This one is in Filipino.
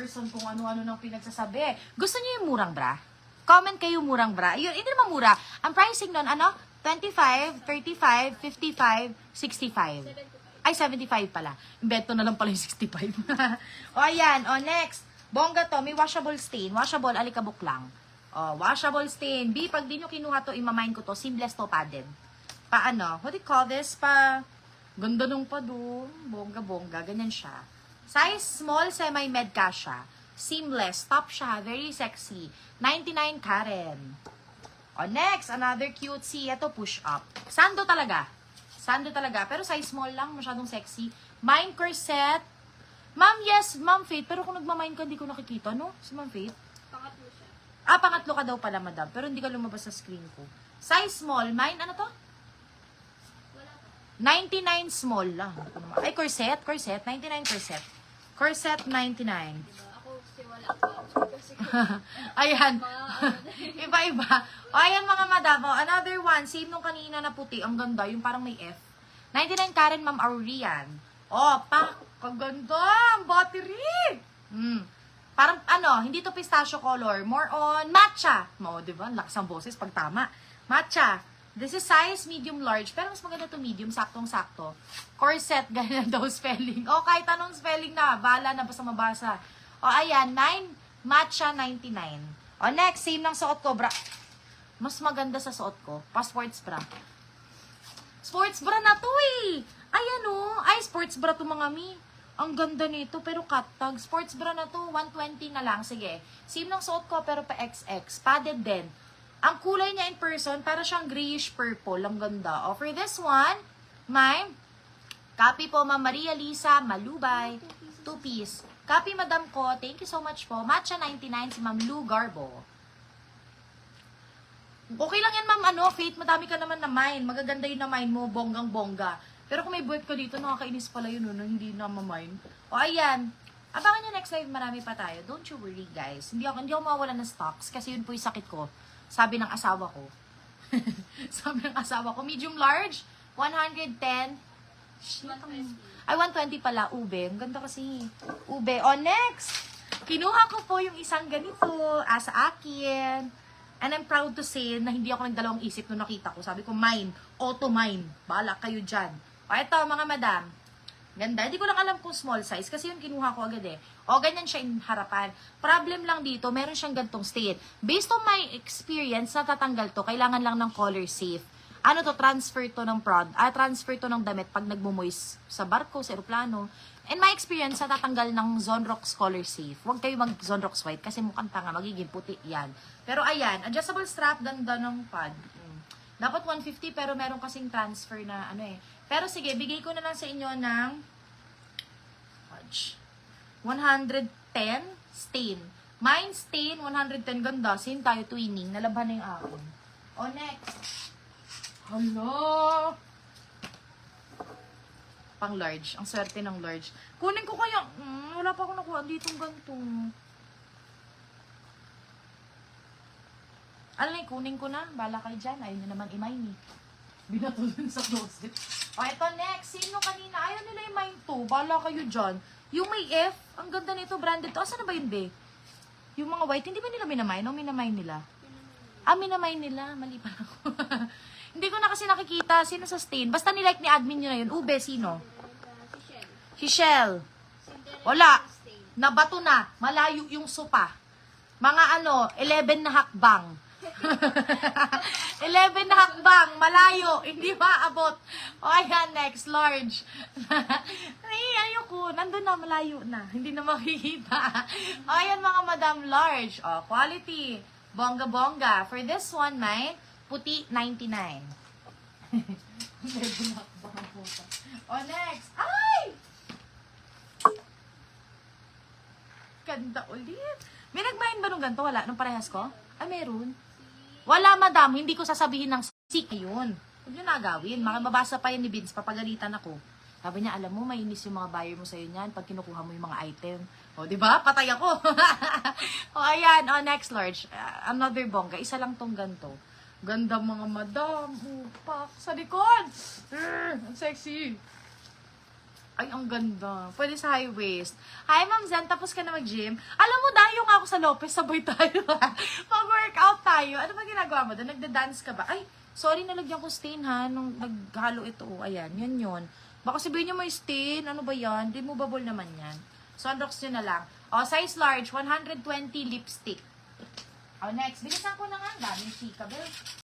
person kung ano-ano nang pinagsasabi. Gusto niyo yung murang bra? Comment kayo murang bra. Yun, hindi naman mura. Ang pricing nun, 25, 35, 55, 65. Ay, 75 pala. Invento na lang pala yung 65. O, ayan. O, next. Bongga to. May washable stain. Washable, alikabok lang. O, washable stain. B, pag di nyo kinuha to, imamain ko to. Seamless to, padded. What do you call this? Ganda nung pa doon. Bongga-bongga. Ganyan siya. Size small, semi-med ka siya. Seamless. Top siya. Very sexy. 99 Karen. O, next. Another cutesy. Ito, push-up. Sando talaga. Sando talaga. Pero size small lang. Masyadong sexy. Mine corset. Ma'am, yes. Ma'am Faith. Pero kung nagmamine ka, hindi ko nakikita, no? Si Ma'am Faith. Pangatlo siya. Pangatlo ka daw pala, madam. Pero hindi ka lumabas sa screen ko. Size small. Mine, ano to? Wala pa. 99 small lang. Ay, corset. 99 corset. Corset, 99. Diba? Ako kasi wala pa. Kasi Ayan. mga Iba-iba. O, ayan mga madam. O, another one. Same nung kanina na puti. Ang ganda. Yung parang may F. 99 Karen, Ma'am Aurian. O, kaganda. Ang battery. Parang, hindi to pistachio color. More on matcha. O, diba? Lakas ang boses pag tama. Matcha. This is size medium large. Pero mas maganda to medium. Saktong-sakto. Corset. Ganyan daw spelling. O, kahit anong spelling na. Bahala na basta mabasa. O, ayan. 9. Matcha 99. O, next. Same ng suot ko. Mas maganda sa suot ko. Sports bra. Sports bra na to eh. Ayan o. Ay, sports bra to mga mi. Ang ganda nito. Pero cut tag. Sports bra na to. 120 na lang. Sige. Same ng suot ko pero pa XX. Padded din. Ang kulay niya in person, para siyang grayish purple. Ang ganda. O, for this one, copy po, Ma'am Maria Lisa Malubay. 2-piece. Copy, madam ko. Thank you so much po. Matcha 99 si Ma'am Lou Garbo. Okay lang yan, Ma'am, Faith. Madami ka naman na mine. Magaganda yun na mine mo. Bonggang-bongga. Pero kung may buwet ka dito, nakakainis pala yun, hindi na ma-mine. O, ayan. Abangan nyo next live. Marami pa tayo. Don't you worry, guys. Hindi ako mawala ng stocks kasi yun po yung sakit ko. Sabi ng asawa ko. Sabi ng asawa ko. Medium large, 110. Shit, ay, 120 pala. Ube. Ang ganda kasi. Ube. O, next. Kinuha ko po yung isang ganito. Sa akin. And I'm proud to say na hindi ako nagdalawang isip nung nakita ko. Sabi ko, mine. Auto mine. Bahala kayo dyan. O, ito, mga madam. Ganda. Hindi ko lang alam kung small size kasi yun kinuha ko agad eh. O, ganyan siya in harapan. Problem lang dito, meron siyang gantong state. Based on my experience, natatanggal to. Kailangan lang ng color safe. Transfer to ng transfer to ng damit pag nagmumoist sa barko, sa aeroplano. In my experience, natatanggal ng Zonrox color safe. Huwag kayo mag Zonrox white kasi mukhang tanga, magiging puti yan. Pero ayan, adjustable strap, ganda ng pad. Dapat 150 pero meron kasing transfer na Pero sige, bigay ko na lang sa inyo ng 110 stain. Mine stain, 110 ganda. Same tayo, twinning. Nalabhan na yung akin. O, next. Hala. Pang large. Ang swerte ng large. Kunin ko kaya. Wala pa ako nakuha ditong ganito. Kunin ko na. Bala kayo dyan. Ayaw nyo naman i-mine eh. Binatulun sa closet. O, eto next. Sino kanina? Ayaw nila i-mine to. Bala kayo dyan. Yung may F. Ang ganda nito. Branded to. Asan na ba yun, be? Yung mga white. Hindi ba nila minamine? O minamine nila? Minamine nila. Mali pa ako. Hindi ko na kasi nakikita. Sino sa stain? Basta nilike ni admin nyo na yun. Ube, sino? Si Shell. Wala. Nabato na. Malayo yung sopa. Mga 11 na hakbang. 11 na hakbang. Malayo. Hindi maabot. O, ayan, next. Large. Ay, ayoko. Nandun na, malayo na. Hindi na makikita. O, ayan, mga madam, large. O, quality. Bongga-bongga. For this one, mine, puti, 99. 11 na hakbang po. O, next. Ay! Ganda ulit. May nagmahin ba nung ganito? Wala? Nung parehas ko? Ay, meron. Wala, madam. Hindi ko sasabihin ng sik yun. Huwag nyo nagawin. Mababasa pa yan ni Vince. Papagalitan ako. Sabi niya, alam mo, mainis yung mga buyer mo sa'yo niyan pag kinukuha mo yung mga item. O, di ba? Patay ako. O, ayan. O, next large. Another bongga. Isa lang tong ganito. Ganda mga madam. Upak. Sa likod. Ang sexy. Ay, ang ganda. Pwede sa high waist. Hi, Ma'am Zen. Tapos ka na mag-gym? Alam mo, dayo nga ako sa Lopez. Sabay tayo. Mag-workout tayo. Ano ba ginagawa mo doon? Nagda-dance ka ba? Ay, sorry, nalagyan ko stain ha. Nung naghalo ito. Ayan, yan yun. Baka sabihin niyo may stain. Ano ba yan? Removable naman yan. Sunrocks nyo na lang. O, size large. 120 lipstick. O, next. Bilisan ko na nga. Daming chika, Bel.